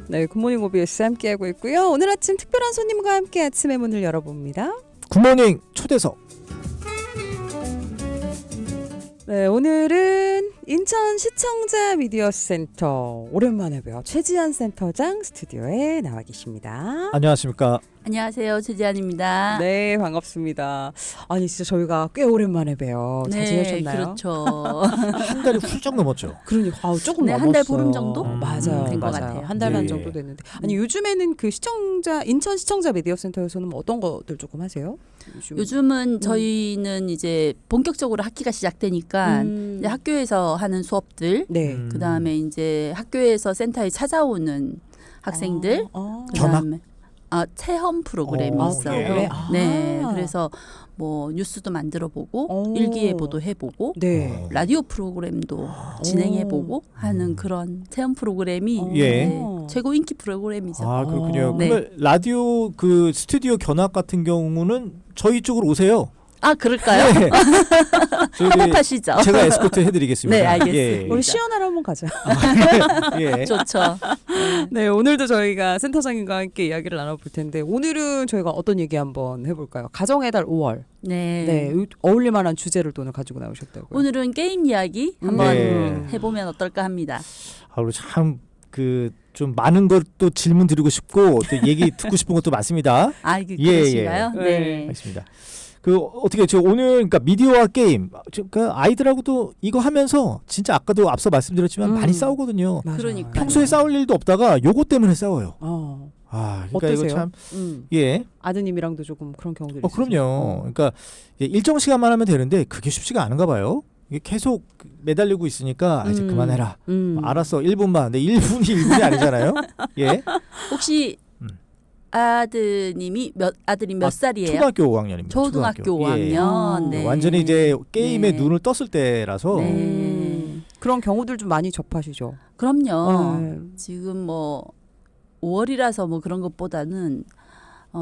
네, 굿모닝 OBS 함께하고 있고요. 오늘 아침 특별한 손님과 함께 아침의 문을 열어봅니다. 굿모닝 초대석. 네, 오늘은 인천 시청자 미디어 센터 오랜만에 뵈요. 최지한 센터장 스튜디오에 나와 계십니다. 안녕하십니까. 안녕하세요. 최지안입니다. 네, 반갑습니다. 아니 진짜 저희가 꽤 오랜만에 뵈요. 잘 지내셨나요? 그렇죠. 한 달이 훌쩍 넘었죠. 그러니까 조금 네, 넘었어요. 한 달 보름 정도? 맞아요, 된것 맞아요. 같아요. 한 달 반 예. 정도 됐는데 아니 요즘에는 그 인천 시청자 미디어 센터에서는 뭐 어떤 것들 조금 하세요? 요즘은 저희는 이제 본격적으로 학기가 시작되니까 이제 학교에서 하는 수업들, 네. 그다음에 이제 학교에서 센터에 찾아오는 학생들, 그다음에 체험 프로그램이 있어요. 예. 그래? 네, 그래서 뭐 뉴스도 만들어보고 일기예보도 해보고 네. 라디오 프로그램도 진행해보고 하는 그런 체험 프로그램이 예. 네, 최고 인기 프로그램이죠. 아 그렇군요. 네. 그러면 라디오 그 스튜디오 견학 같은 경우는 저희 쪽으로 오세요. 아, 그럴까요? 네. 저희 협업하시죠. 제가 에스코트 해드리겠습니다. 네, 알겠습니다. 우리 시연하러 한번 가자. 예. 좋죠. 네, 오늘도 저희가 센터장님과 함께 이야기를 나눠볼 텐데 오늘은 저희가 어떤 얘기 한번 해볼까요? 가정의 달 5월. 네. 네, 어울릴 만한 주제를 또 오늘 가지고 나오셨다고요. 오늘은 게임 이야기 한번 네. 해보면 어떨까 합니다. 아, 우리 참 그 좀 많은 것도 질문 드리고 싶고 또 얘기 듣고 싶은 것도 많습니다. 아, 예. 그러신가요? 네. 알겠습니다. 그 어떻게 저 오늘 그러니까 미디어와 게임 그 아이들하고도 이거 하면서 진짜 아까도 앞서 말씀드렸지만 많이 싸우거든요. 맞아요. 그러니까요. 평소에 싸울 일도 없다가 요거 때문에 싸워요. 아, 그러니까 어떠세요? 이거 참 예. 아드님이랑도 조금 그런 경우들이 그럼요. 있으세요? 그러니까 일정 시간만 하면 되는데 그게 쉽지가 않은가 봐요. 이게 계속 매달리고 있으니까 이제 그만해라. 알았어. 1분만. 근데 1분이 아니잖아요. 예. 혹시 아드님이 아들이 몇 살이에요? 초등학교 5학년입니다. 초등학교 예. 5학년. 네. 완전히 이제 게임에 네. 눈을 떴을 때라서 네. 그런 경우들 좀 많이 접하시죠? 그럼요. 네. 지금 뭐 5월이라서 뭐 그런 것보다는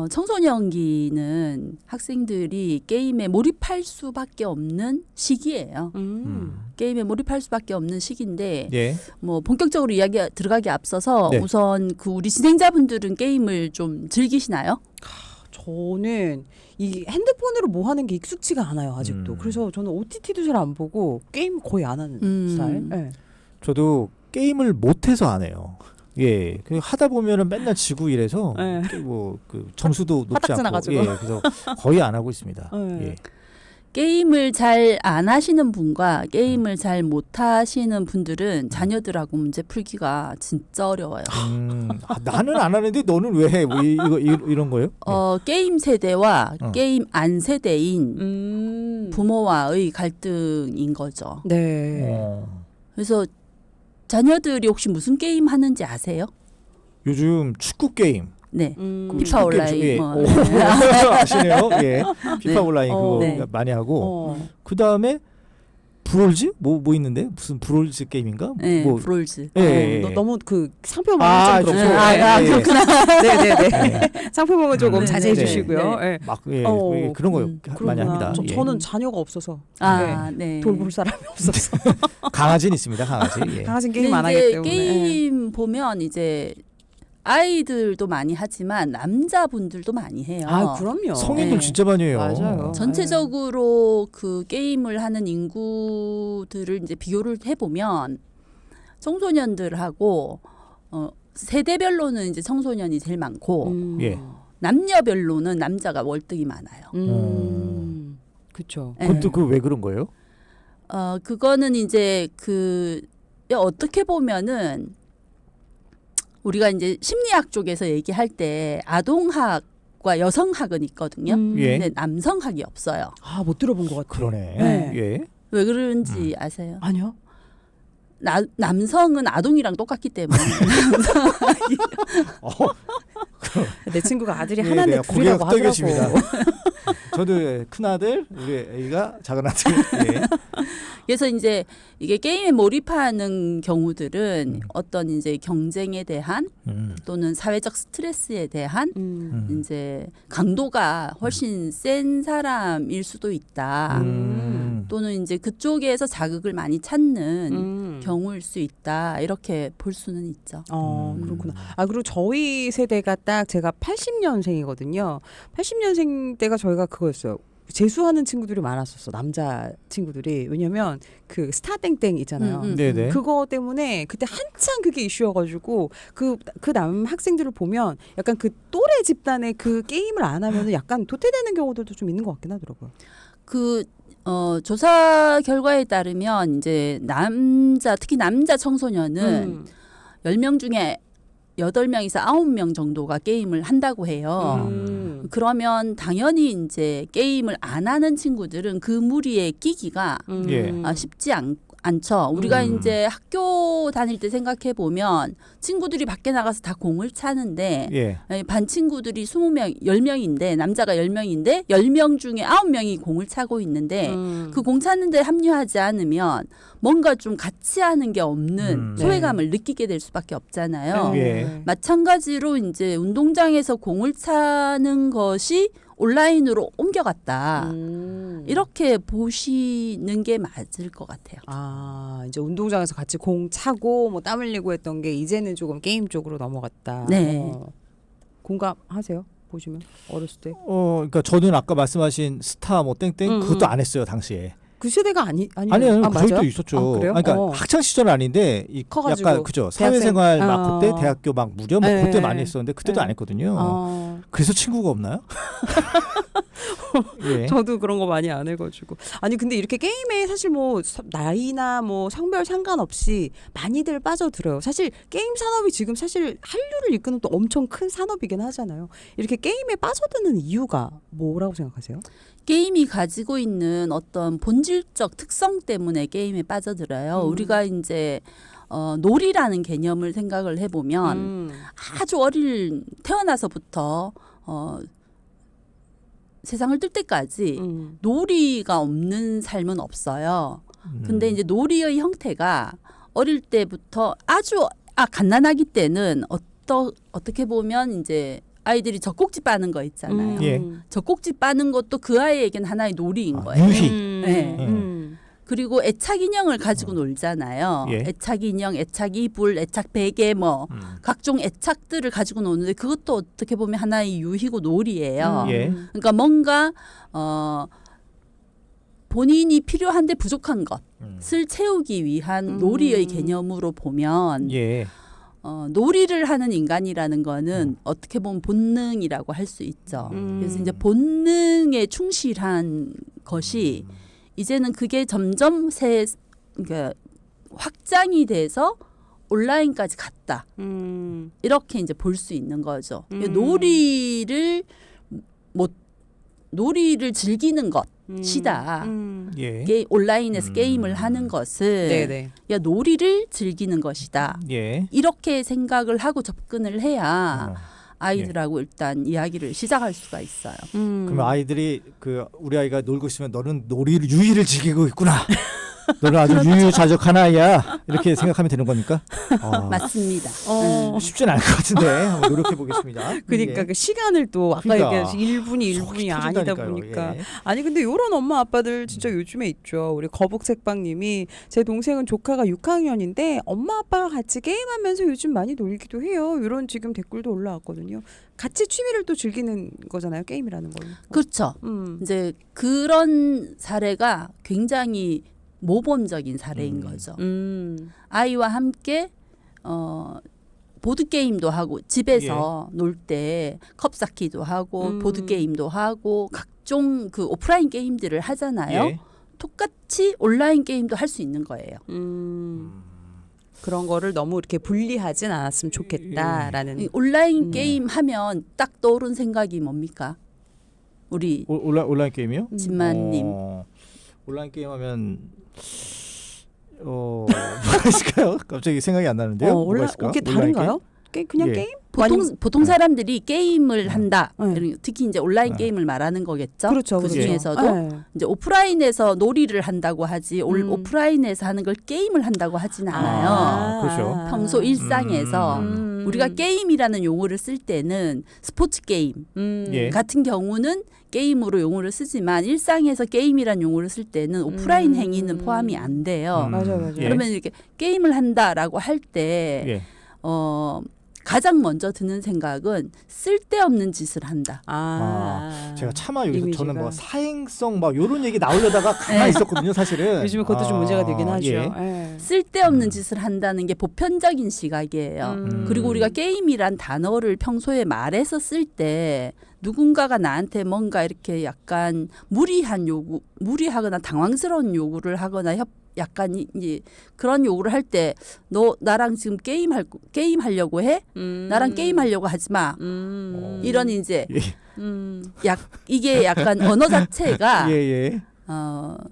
청소년기는 학생들이 게임에 몰입할 수밖에 없는 시기예요. 게임에 몰입할 수밖에 없는 시기인데 예. 뭐 본격적으로 이야기 들어가기 앞서서 네. 우선 그 우리 진행자분들은 게임을 좀 즐기시나요? 저는 이 핸드폰으로 뭐 하는 게 익숙치가 않아요 아직도. 그래서 저는 OTT도 잘 안 보고 게임 거의 안 하는 스타일. 네. 저도 게임을 못해서 안 해요. 예, 그 하다 보면은 맨날 지고 이래서 네. 뭐그 점수도 높지 화딱 않고, 지나가지고. 예, 그래서 거의 안 하고 있습니다. 네. 예. 게임을 잘 안 하시는 분과 게임을 잘 못 하시는 분들은 자녀들하고 문제 풀기가 진짜 어려워요. 나는 안 하는데 너는 왜 해? 뭐 이런 거예요? 게임 세대와 게임 안 세대인 부모와의 갈등인 거죠. 네. 그래서 자녀들이 혹시 무슨 게임 하는지 아세요? 요즘 축구 게임. 네. 그 피파 축구 게임 온라인. 예. 뭐. 오, 아시네요. 예. 피파 네. 온라인 그거 네. 많이 하고 그 다음에 브롤즈 뭐 있는데 무슨 브롤즈 게임인가? 네, 뭐 브롤즈. 예. 너무 그 상표망은 좀 그렇고. 예. 그렇구나. 네네네. 상표망은 조금 네, 자제해 네, 주시고요. 네. 예. 막 예, 그런 거 많이 그렇구나. 합니다. 예. 저는 자녀가 없어서 네. 돌볼 사람이 없어서 강아지는 있습니다. 강아지. 예. 강아지는 게임 안 근데 하기 이제 때문에. 게임 보면 이제 아이들도 많이 하지만 남자분들도 많이 해요. 아 그럼요. 성인들 네. 진짜 많이 해요. 맞아요. 전체적으로 그 게임을 하는 인구들을 이제 비교를 해보면 청소년들하고 세대별로는 이제 청소년이 제일 많고 예. 남녀별로는 남자가 월등히 많아요. 그렇죠. 그것도 그 왜 그런 거예요? 그거는 이제 어떻게 보면은 우리가 이제 심리학 쪽에서 얘기할 때 아동학과 여성학은 있거든요. 예. 근데 남성학이 없어요. 아 못 들어본 것 같아요. 그러네. 네. 예. 왜 그런지 아세요? 아니요. 남성은 아동이랑 똑같기 때문에 내 친구가 아들이 예, 하나인데 내가 고개가 둘이라고 하더라고. 떨겨집니다. 저도 큰 아들, 우리 애가 작은 아들. 예. 그래서 이제 이게 게임에 몰입하는 경우들은 어떤 이제 경쟁에 대한 또는 사회적 스트레스에 대한 이제 강도가 훨씬 센 사람일 수도 있다. 또는 이제 그쪽에서 자극을 많이 찾는 경우일 수 있다. 이렇게 볼 수는 있죠. 그렇구나. 아, 그리고 저희 세대가 딱 제가 80년생이거든요. 80년생 때가 저희가 그거였어요. 재수하는 친구들이 많았었어. 남자 친구들이. 왜냐면 그 스타땡땡 있잖아요. 네네. 그거 때문에 그때 한창 그게 이슈여가지고 그 남 학생들을 보면 약간 그 또래 집단의 그 게임을 안 하면은 약간 도태되는 경우들도 좀 있는 것 같긴 하더라고요. 조사 결과에 따르면 이제 특히 남자 청소년은 10명 중에 8명에서 9명 정도가 게임을 한다고 해요. 그러면 당연히 이제 게임을 안 하는 친구들은 그 무리에 끼기가 쉽지 않죠. 우리가 이제 학교 다닐 때 생각해 보면 친구들이 밖에 나가서 다 공을 차는데 반 친구들이 20명, 10명인데 남자가 10명인데 10명 중에 9명이 공을 차고 있는데 그 공 차는데 합류하지 않으면 뭔가 좀 같이 하는 게 없는 소외감을 느끼게 될 수밖에 없잖아요. 마찬가지로 이제 운동장에서 공을 차는 것이 온라인으로 옮겨갔다. 이렇게 보시는 게 맞을 것 같아요. 아, 이제 운동장에서 같이 공 차고 뭐 땀 흘리고 했던 게 이제는 조금 게임 쪽으로 넘어갔다. 네. 공감하세요? 보시면 어렸을 때. 그러니까 저는 아까 말씀하신 스타 뭐 땡땡 그것도 안 했어요 당시에. 그 세대가 아니에요. 아니요, 저희도 맞아요? 있었죠. 그래요? 그러니까 학창 시절은 아닌데 커가지고 약간 그죠. 대학생. 사회생활 막 그때 대학교 막 무려 뭐 네. 그때 많이 했었는데 그때도 네. 안 했거든요. 그래서 친구가 없나요? 예. 저도 그런 거 많이 안 해가지고. 아니 근데 이렇게 게임에 사실 뭐 나이나 뭐 성별 상관없이 많이들 빠져들어요. 사실 게임 산업이 지금 사실 한류를 이끄는 또 엄청 큰 산업이긴 하잖아요. 이렇게 게임에 빠져드는 이유가 뭐라고 생각하세요? 게임이 가지고 있는 어떤 본질적 특성 때문에 게임에 빠져들어요. 우리가 이제 놀이라는 개념을 생각을 해보면 아주 태어나서부터 세상을 뜰 때까지 놀이가 없는 삶은 없어요. 근데 이제 놀이의 형태가 어릴 때부터 아주 갓난아기 때는 어떻게 보면 이제 아이들이 젖꼭지 빠는 거 있잖아요. 젖꼭지 빠는 것도 그 아이에겐 하나의 놀이인 거예요. 유희. 네. 그리고 애착 인형을 가지고 놀잖아요. 애착 인형, 애착 이불, 애착 베개 뭐 각종 애착들을 가지고 노는데 그것도 어떻게 보면 하나의 유희고 놀이예요. 그러니까 뭔가 본인이 필요한데 부족한 것을 채우기 위한 놀이의 개념으로 보면 놀이를 하는 인간이라는 거는 어떻게 보면 본능이라고 할 수 있죠. 그래서 이제 본능에 충실한 것이 이제는 그게 점점 그러니까 확장이 돼서 온라인까지 갔다. 이렇게 이제 볼 수 있는 거죠. 놀이를 즐기는 것이다. 온라인에서 게임을 하는 것을 놀이를 즐기는 것이다. 이렇게 생각을 하고 접근을 해야 아이들하고 일단 이야기를 시작할 수가 있어요. 그러면 아이들이 우리 아이가 놀고 있으면 너는 유희를 즐기고 있구나. 너는 아주 유유자적한 아이야. 이렇게 생각하면 되는 겁니까? 맞습니다. 쉽지는 않을 것 같은데 한번 노력해 보겠습니다. 그러니까 그 시간을 또 아까 얘기하신 1분이 아니다 보니까. 아니 근데 이런 엄마 아빠들 진짜 요즘에 있죠. 우리 거북색방님이 제 동생은 조카가 6학년인데 엄마 아빠가 같이 게임하면서 요즘 많이 놀기도 해요. 이런 지금 댓글도 올라왔거든요. 같이 취미를 또 즐기는 거잖아요. 게임이라는 건. 그렇죠. 이제 그런 사례가 굉장히 모범적인 사례인 거죠. 아이와 함께 보드 게임도 하고 집에서 놀 때 컵쌓기도 하고 보드 게임도 하고 각종 그 오프라인 게임들을 하잖아요. 똑같이 온라인 게임도 할 수 있는 거예요. 그런 거를 너무 이렇게 분리하진 않았으면 좋겠다라는. 온라인 게임 하면 딱 떠오른 생각이 뭡니까? 우리 온라인 게임이요? 진만님. 온라인 게임 하면 뭐가 있을까요? 갑자기 생각이 안 나는데요. 뭐가 있을까? 이게 다른가요? 그냥 게임? 보통 사람들이 게임을 한다. 네. 특히 이제 온라인 게임을 말하는 거겠죠. 그렇죠. 그 그렇죠. 중에서도 네. 이제 오프라인에서 놀이를 한다고 하지 오프라인에서 하는 걸 게임을 한다고 하진 않아요. 그렇죠. 평소 일상에서 우리가 게임이라는 용어를 쓸 때는 스포츠 게임 예. 같은 경우는 게임으로 용어를 쓰지만 일상에서 게임이라는 용어를 쓸 때는 오프라인 행위는 포함이 안 돼요. 맞아요. 예. 그러면 이렇게 게임을 한다라고 할 때 예. 가장 먼저 드는 생각은 쓸데없는 짓을 한다. 제가 차마 여기서 이미지가. 저는 뭐 사행성 막 이런 얘기 나오려다가 가만히 있었거든요, 사실은. 요즘에 그것도 좀 문제가 되긴 하죠. 예. 예. 쓸데없는 짓을 한다는 게 보편적인 시각이에요. 그리고 우리가 게임이란 단어를 평소에 말해서 쓸 때 누군가가 나한테 뭔가 이렇게 약간 무리하거나 당황스러운 요구를 하거나 약간 이제 그런 요구를 할 때 너 나랑 지금 게임하려고 해? 나랑 게임하려고 하지 마. 이런 이제 이게 약간 언어 자체가 예.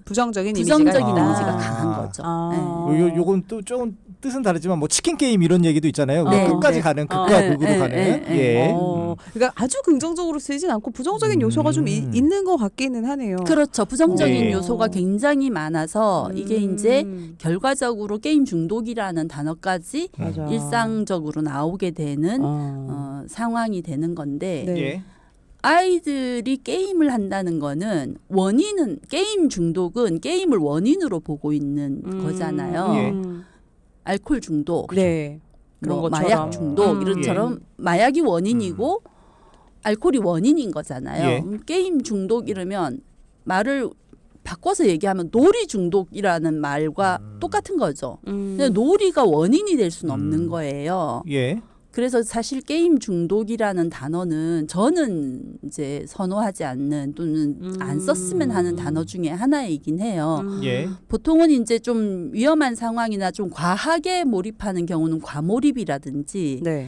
부정적인 부정적인 이미지가 이미지가 강한 거죠. 네. 요건 또 조금 뜻은 다르지만 뭐 치킨 게임 이런 얘기도 있잖아요. 네. 끝까지 네. 가는 극과 극으로 가는. 예. 그러니까 아주 긍정적으로 쓰이진 않고 부정적인 요소가 좀 있는 것 같기는 하네요. 그렇죠. 부정적인 네. 요소가 굉장히 많아서 이게 이제 결과적으로 게임 중독이라는 단어까지 맞아. 일상적으로 나오게 되는 상황이 되는 건데 네. 예. 아이들이 게임을 한다는 거는 게임 중독은 게임을 원인으로 보고 있는 거잖아요. 예. 알코올 중독, 네. 그런 뭐 것처럼. 마약 중독 이런처럼 마약이 원인이고 알코올이 원인인 거잖아요. 예. 게임 중독 이러면 말을 바꿔서 얘기하면 놀이 중독이라는 말과 똑같은 거죠. 근데 놀이가 원인이 될 수는 없는 거예요. 예. 그래서 사실 게임 중독이라는 단어는 저는 이제 선호하지 않는 또는 안 썼으면 하는 단어 중에 하나이긴 해요. 예. 보통은 이제 좀 위험한 상황이나 좀 과하게 몰입하는 경우는 과몰입이라든지 네.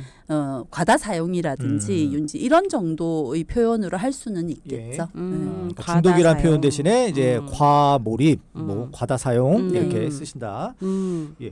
과다 사용이라든지 이런 정도의 표현으로 할 수는 있겠죠. 그러니까 중독이란 표현 대신에 이제 과몰입, 뭐 과다 사용 이렇게 쓰신다. 예.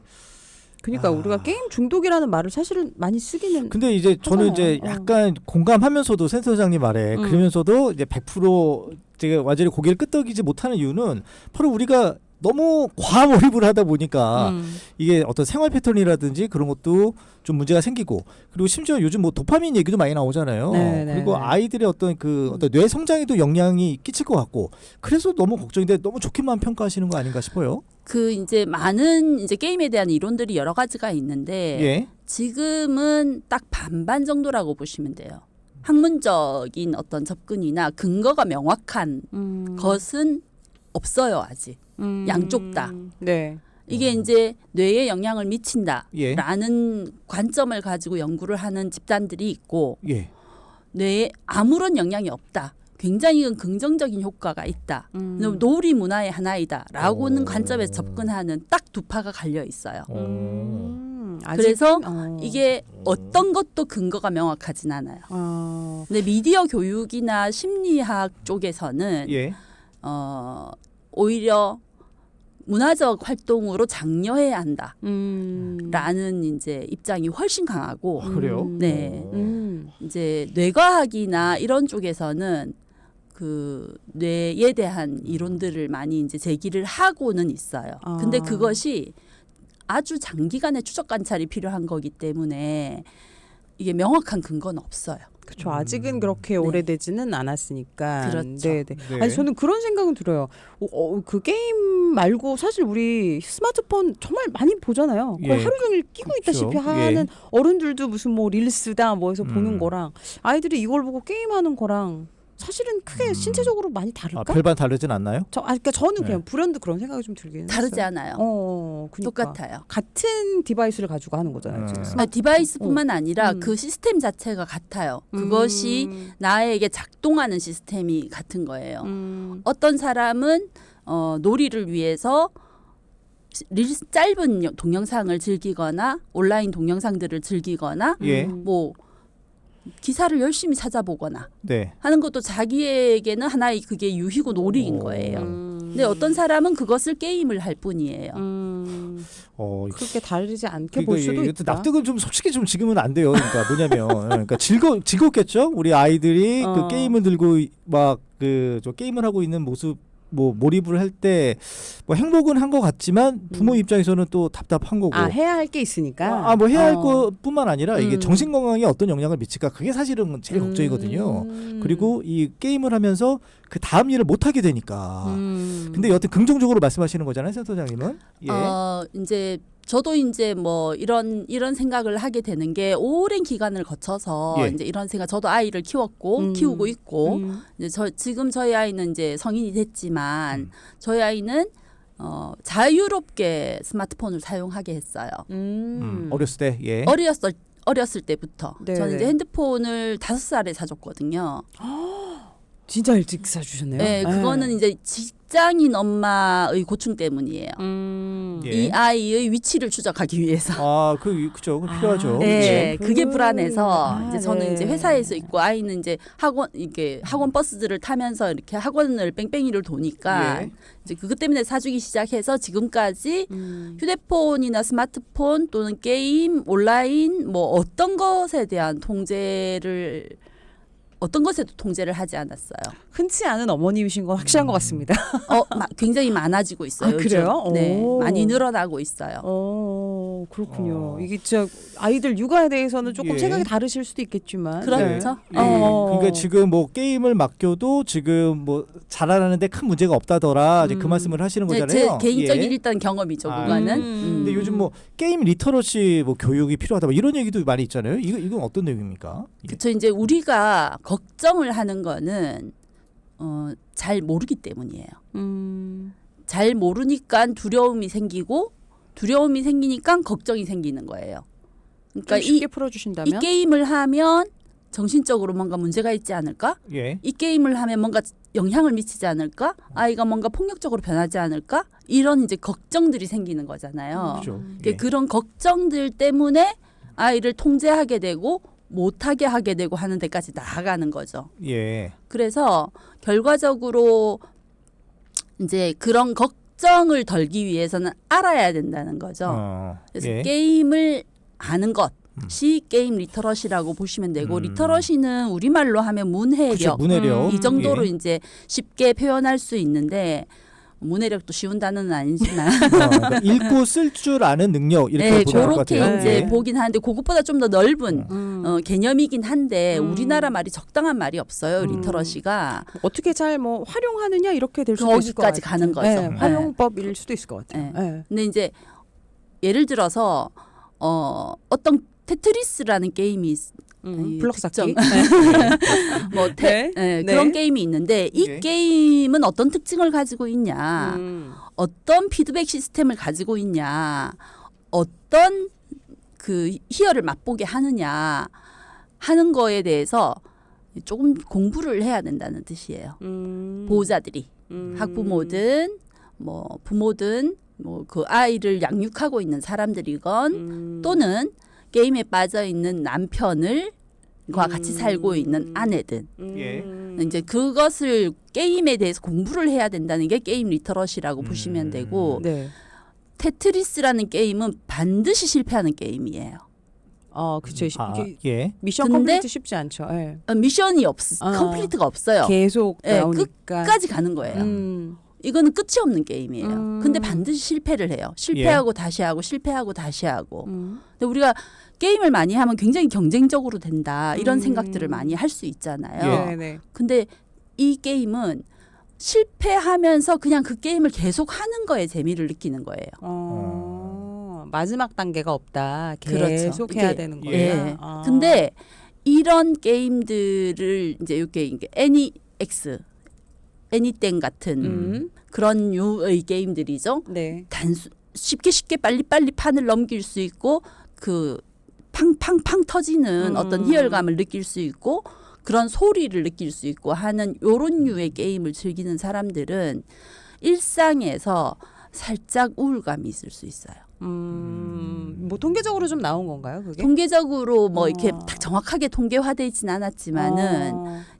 그러니까 우리가 게임 중독이라는 말을 사실은 많이 쓰기는. 근데 이제 저는 이제 약간 공감하면서도 센터장님 말에 그러면서도 이제 100% 제가 완전히 고개를 끄덕이지 못하는 이유는 바로 우리가 너무 과몰입을 하다 보니까 이게 어떤 생활 패턴이라든지 그런 것도 좀 문제가 생기고 그리고 심지어 요즘 뭐 도파민 얘기도 많이 나오잖아요. 네네네. 그리고 아이들의 어떤 어떤 뇌 성장에도 영향이 끼칠 것 같고 그래서 너무 걱정인데 너무 좋게만 평가하시는 거 아닌가 싶어요. 그 이제 많은 이제 게임에 대한 이론들이 여러 가지가 있는데 예. 지금은 딱 반반 정도라고 보시면 돼요. 학문적인 어떤 접근이나 근거가 명확한 것은 없어요 아직. 양쪽 다. 네. 이게 이제 뇌에 영향을 예. 미친다라는 관점을 가지고 연구를 하는 집단들이 있고 예. 뇌에 아무런 영향이 없다. 굉장히 긍정적인 효과가 있다. 놀이 문화의 하나이다라고는 관점에서 접근하는 딱 두 파가 갈려 있어요. 그래서 이게 어떤 것도 근거가 명확하진 않아요. 근데 미디어 교육이나 심리학 쪽에서는 예. 오히려 문화적 활동으로 장려해야 한다라는 이제 입장이 훨씬 강하고 그래요? 네. 이제 뇌과학이나 이런 쪽에서는 그 뇌에 대한 이론들을 많이 이제 제기를 하고는 있어요. 근데 그것이 아주 장기간의 추적 관찰이 필요한 거기 때문에 이게 명확한 근거는 없어요. 그렇죠. 아직은 그렇게 오래되지는 않았으니까. 그렇죠. 네. 네. 아니 저는 그런 생각은 들어요. 그 게임 말고 사실 우리 스마트폰 정말 많이 보잖아요. 거의 예. 하루 종일 끼고 그렇죠. 있다시피 하는 어른들도 무슨 뭐 릴스다 뭐 해서 보는 거랑 아이들이 이걸 보고 게임하는 거랑 사실은 크게 신체적으로 많이 다를까? 별반 다르진 않나요? 그러니까 저는 그냥 불현듯 그런 생각이 좀 들기는 다르지 했어요. 않아요. 그러니까. 똑같아요. 같은 디바이스를 가지고 하는 거잖아요. 지금 디바이스뿐만 아니라 그 시스템 자체가 같아요. 그것이 나에게 작동하는 시스템이 같은 거예요. 어떤 사람은 놀이를 위해서 짧은 동영상을 즐기거나 온라인 동영상들을 즐기거나 예. 뭐 기사를 열심히 찾아보거나 네. 하는 것도 자기에게는 하나의 그게 유희고 놀이인 거예요. 근데 어떤 사람은 그것을 게임을 할 뿐이에요. 그렇게 다르지 않게 볼 수도 있다. 납득은 좀 솔직히 좀 지금은 안 돼요. 그러니까 뭐냐면 그러니까 즐겁겠죠. 우리 아이들이 그 게임을 들고 막 저 게임을 하고 있는 모습 뭐 몰입을 할 때 뭐 행복은 한 것 같지만 부모 입장에서는 또 답답한 거고. 해야 할 게 있으니까. 뭐 해야 할 것뿐만 아니라 이게 정신 건강에 어떤 영향을 미칠까 그게 사실은 제일 걱정이거든요. 그리고 이 게임을 하면서 그 다음 일을 못 하게 되니까. 근데 여튼 긍정적으로 말씀하시는 거잖아요, 센터장님은. 예. 이제 저도 이제 뭐 이런 생각을 하게 되는 게 오랜 기간을 거쳐서 예. 이제 이런 생각. 저도 아이를 키웠고 키우고 있고 이제 지금 저희 아이는 이제 성인이 됐지만 저희 아이는 자유롭게 스마트폰을 사용하게 했어요. 어렸을 때. 예. 어렸을 때부터. 네. 저는 이제 핸드폰을 5살에 사줬거든요. 진짜 일찍 사주셨네요. 네, 그거는 이제 직장인 엄마의 고충 때문이에요. 예. 이 아이의 위치를 추적하기 위해서. 그죠. 필요하죠. 네, 그게 불안해서 이제 저는 네. 이제 회사에서 있고 아이는 이제 학원 버스들을 타면서 이렇게 학원을 뺑뺑이를 도니까 예. 이제 그것 때문에 사주기 시작해서 지금까지 휴대폰이나 스마트폰 또는 게임, 온라인 뭐 어떤 것에 대한 어떤 것에도 통제를 하지 않았어요. 흔치 않은 어머님이신 건 확실한 것 같습니다. 굉장히 많아지고 있어요. 요즘. 그래요? 네, 오. 많이 늘어나고 있어요. 그렇군요. 이게 진짜 아이들 육아에 대해서는 조금 예. 생각이 다르실 수도 있겠지만. 그렇죠. 예. 그러니까 지금 뭐 게임을 맡겨도 지금 뭐 잘하는데 큰 문제가 없다더라. 이제 그 말씀을 하시는 네, 거잖아요. 제 개인적인 예. 일단 경험이죠. 그거는. 근데 요즘 뭐 게임 리터러시 뭐 교육이 필요하다. 뭐 이런 얘기도 많이 있잖아요. 이건 어떤 내용입니까? 그렇죠. 이제 우리가 걱정을 하는 거는 잘 모르기 때문이에요. 잘 모르니까 두려움이 생기니까 걱정이 생기는 거예요. 그러니까 쉽게 이 풀어주신다면? 게임을 하면 정신적으로 뭔가 문제가 있지 않을까? 예. 이 게임을 하면 뭔가 영향을 미치지 않을까? 아이가 뭔가 폭력적으로 변하지 않을까? 이런 이제 걱정들이 생기는 거잖아요. 그렇죠. 그러니까 그런 걱정들 때문에 아이를 통제하게 되고 못하게 하게 되고 하는 데까지 나아가는 거죠. 예. 그래서 결과적으로 이제 그런 걱정을 덜기 위해서는 알아야 된다는 거죠. 그래서 예. 게임을 아는 것이 게임 리터러시라고 보시면 되고 리터러시는 우리말로 하면 문해력. 그렇죠. 문해력. 이 정도로 예. 이제 쉽게 표현할 수 있는데 문해력도 쉬운 단어는 아니지만 그러니까 읽고 쓸 줄 아는 능력 이렇게 네, 보는 것 그렇게 같아요. 이제 예. 보긴 하는데 그것보다 좀 더 넓은 개념이긴 한데 우리나라 말이 적당한 말이 없어요. 리터러시가 어떻게 잘 뭐 활용하느냐 이렇게 될 수도 있을 것 같아요. 거기까지 가는 거죠. 네, 활용법일 수도 있을 것 같아요. 네. 네. 근데 이제 예를 들어서 어떤 테트리스라는 게임이 블럭 쌓기. 뭐 네. 그런 게임이 있는데 이 네. 게임은 어떤 특징을 가지고 있냐, 어떤 피드백 시스템을 가지고 있냐, 어떤 그 희열을 맛보게 하느냐 하는 거에 대해서 조금 공부를 해야 된다는 뜻이에요. 보호자들이 학부모든 뭐 부모든 뭐 그 아이를 양육하고 있는 사람들이건 또는 게임에 빠져 있는 남편을 과 같이 살고 있는 아내든 예. 이제 그것을 게임에 대해서 공부를 해야 된다는 게 게임 리터러시라고 보시면 되고 네. 테트리스라는 게임은 반드시 실패하는 게임이에요. 그쵸. 예. 미션 근데 컴플리트 쉽지 않죠. 네. 미션이 컴플리트가 없어요. 계속 네, 나오니까. 끝까지 가는 거예요. 이거는 끝이 없는 게임이에요. 근데 반드시 실패를 해요. 실패하고 다시 하고 실패하고 다시 하고. 근데 우리가 게임을 많이 하면 굉장히 경쟁적으로 된다. 이런 생각들을 많이 할 수 있잖아요. 네네. 근데 이 게임은 실패하면서 그냥 그 게임을 계속 하는 거에 재미를 느끼는 거예요. 마지막 단계가 없다. 그렇죠. 계속 해야 이게, 되는 예. 거예요. 예. 근데 이런 게임들을 이제 이렇게 애니엑스, 애니땡 같은 그런 류의 게임들이죠. 네. 쉽게 빨리빨리 판을 넘길 수 있고 그 팡팡팡 터지는 어떤 희열감을 느낄 수 있고 그런 소리를 느낄 수 있고 하는 요런 류의 게임을 즐기는 사람들은 일상에서 살짝 우울감이 있을 수 있어요. 뭐 통계적으로 좀 나온 건가요, 그게? 통계적으로 뭐 이렇게 딱 정확하게 통계화되어 있진 않았지만은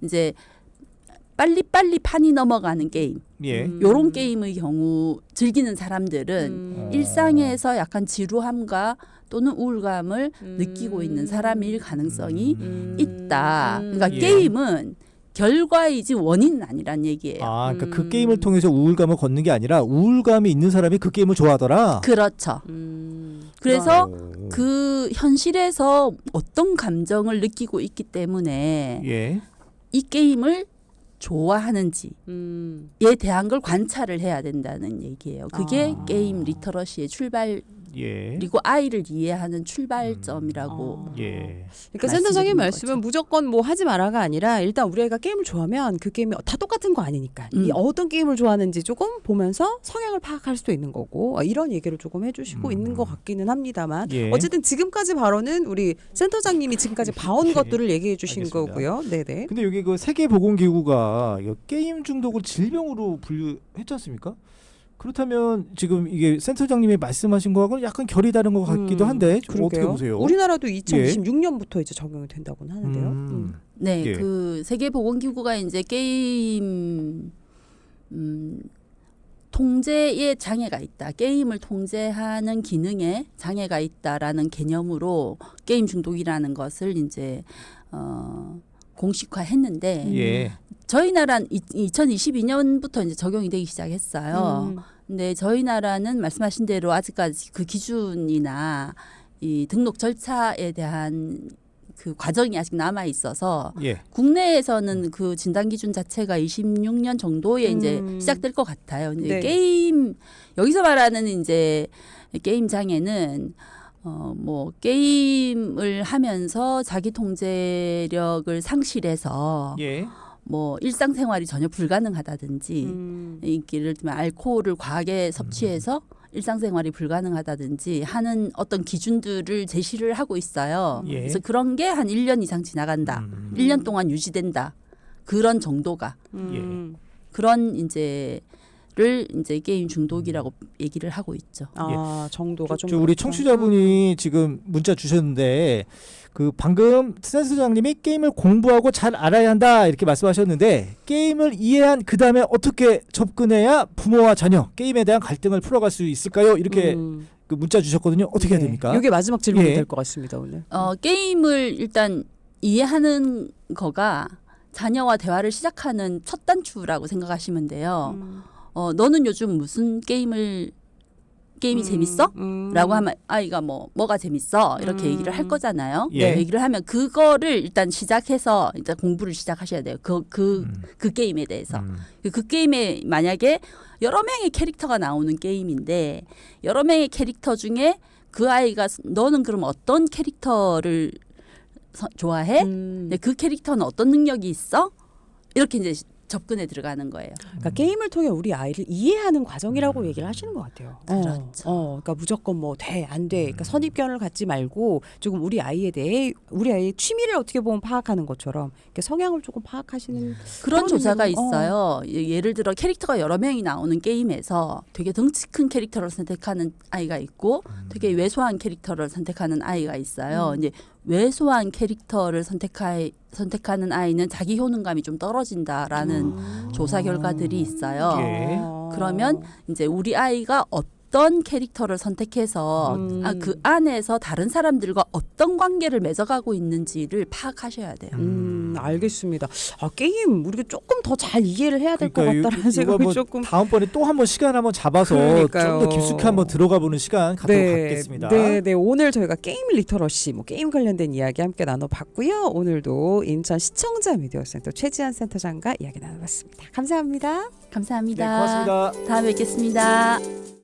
이제 빨리빨리 판이 넘어가는 게임. 예. 요런 게임의 경우 즐기는 사람들은 일상에서 약간 지루함과 또는 우울감을 느끼고 있는 사람일 가능성이 있다. 그러니까 예. 게임은 결과이지 원인은 아니란 얘기예요. 아, 그러니까 그 게임을 통해서 우울감을 걷는 게 아니라 우울감이 있는 사람이 그 게임을 좋아하더라. 그렇죠. 그래서 오. 그 현실에서 어떤 감정을 느끼고 있기 때문에 예. 이 게임을 좋아하는지에 대한 걸 관찰을 해야 된다는 얘기예요. 그게 게임 리터러시의 출발 예. 그리고 아이를 이해하는 출발점이라고. 예. 그러니까 센터장님 말씀드리는 말씀은 거죠. 무조건 뭐 하지 마라가 아니라 일단 우리 애가 게임을 좋아하면 그 게임이 다 똑같은 거 아니니까 이 어떤 게임을 좋아하는지 조금 보면서 성향을 파악할 수도 있는 거고 이런 얘기를 조금 해주시고 있는 것 같기는 합니다만 예. 어쨌든 지금까지 발언은 우리 센터장님이 지금까지 봐온 예. 것들을 얘기해 주신 알겠습니다. 거고요. 네네. 근데 여기 그 세계보건기구가 이거 게임 중독을 질병으로 분류했지 않습니까? 그렇다면 지금 이게 센터장님이 말씀하신 거하고는 약간 결이 다른 것 같기도 한데 좀 어떻게 그러게요. 보세요? 우리나라도 2026년부터 이제 적용이 된다고는 하는데요. 네, 예. 그 세계보건기구가 이제 게임 통제에 장애가 있다. 게임을 통제하는 기능에 장애가 있다라는 개념으로 게임 중독이라는 것을 이제 공식화했는데 예. 저희 나라는 2022년부터 이제 적용이 되기 시작했어요. 근데 저희 나라는 말씀하신 대로 아직까지 그 기준이나 이 등록 절차에 대한 그 과정이 아직 남아 있어서 예. 국내에서는 그 진단 기준 자체가 26년 정도에 이제 시작될 것 같아요. 이제 네. 게임 여기서 말하는 이제 게임 장애는 뭐 게임을 하면서 자기 통제력을 상실해서 예. 뭐 일상생활이 전혀 불가능하다든지 예를 들면 알코올을 과하게 섭취해서 일상생활이 불가능하다든지 하는 어떤 기준들을 제시를 하고 있어요. 예. 그래서 그런 게 한 1년 이상 지나간다. 1년 동안 유지된다. 그런 정도가 그런 이제를 이제 게임 중독이라고 얘기를 하고 있죠. 아 정도가 좀 우리 그렇죠. 청취자분이 지금 문자 주셨는데 그 방금 센터장님이 게임을 공부하고 잘 알아야 한다 이렇게 말씀하셨는데 게임을 이해한 그 다음에 어떻게 접근해야 부모와 자녀 게임에 대한 갈등을 풀어갈 수 있을까요? 이렇게 그 문자 주셨거든요. 어떻게 해야 됩니까? 이게 마지막 질문이 예. 될 것 같습니다 오늘. 게임을 일단 이해하는 거가 자녀와 대화를 시작하는 첫 단추라고 생각하시면 돼요. 너는 요즘 무슨 게임이 재밌어? 라고 하면 아이가 뭐가 재밌어? 이렇게 얘기를 할 거잖아요. 예. 얘기를 하면 그거를 일단 시작해서 일단 공부를 시작하셔야 돼요. 그 게임에 대해서. 그 게임에 만약에 여러 명의 캐릭터가 나오는 게임인데 여러 명의 캐릭터 중에 그 아이가 너는 그럼 어떤 캐릭터를 좋아해? 근데 그 캐릭터는 어떤 능력이 있어? 이렇게 이제 접근에 들어가는 거예요. 그러니까 게임을 통해 우리 아이를 이해하는 과정이라고 얘기를 하시는 것 같아요. 그렇죠. 그러니까 무조건 뭐 돼, 안 돼. 그러니까 선입견을 갖지 말고 조금 우리 아이에 대해 우리 아이의 취미를 어떻게 보면 파악하는 것처럼 이렇게 성향을 조금 파악하시는 그런 조사가 의미로, 있어요. 예를 들어 캐릭터가 여러 명이 나오는 게임에서 되게 덩치 큰 캐릭터를 선택하는 아이가 있고 되게 왜소한 캐릭터를 선택하는 아이가 있어요. 이제 왜소한 캐릭터를 선택하는 아이는 자기 효능감이 좀 떨어진다라는 조사 결과들이 있어요. 예. 그러면 이제 우리 아이가 어떤 캐릭터를 선택해서 그 안에서 다른 사람들과 어떤 관계를 맺어가고 있는지를 파악하셔야 돼요. 알겠습니다. 게임 우리가 조금 더 잘 이해를 해야 될 것 그러니까 같다라는 생각이 뭐 조금. 다음번에 또 한번 시간 한번 잡아서 그러니까요. 좀 더 깊숙이 한번 들어가 보는 시간 갖도록 하겠습니다. 네. 오늘 저희가 게임 리터러시, 게임 관련된 이야기 함께 나눠봤고요. 오늘도 인천 시청자 미디어 센터 최지한 센터장과 이야기 나눠봤습니다. 감사합니다. 감사합니다. 네, 고맙습니다. 다음에 뵙겠습니다.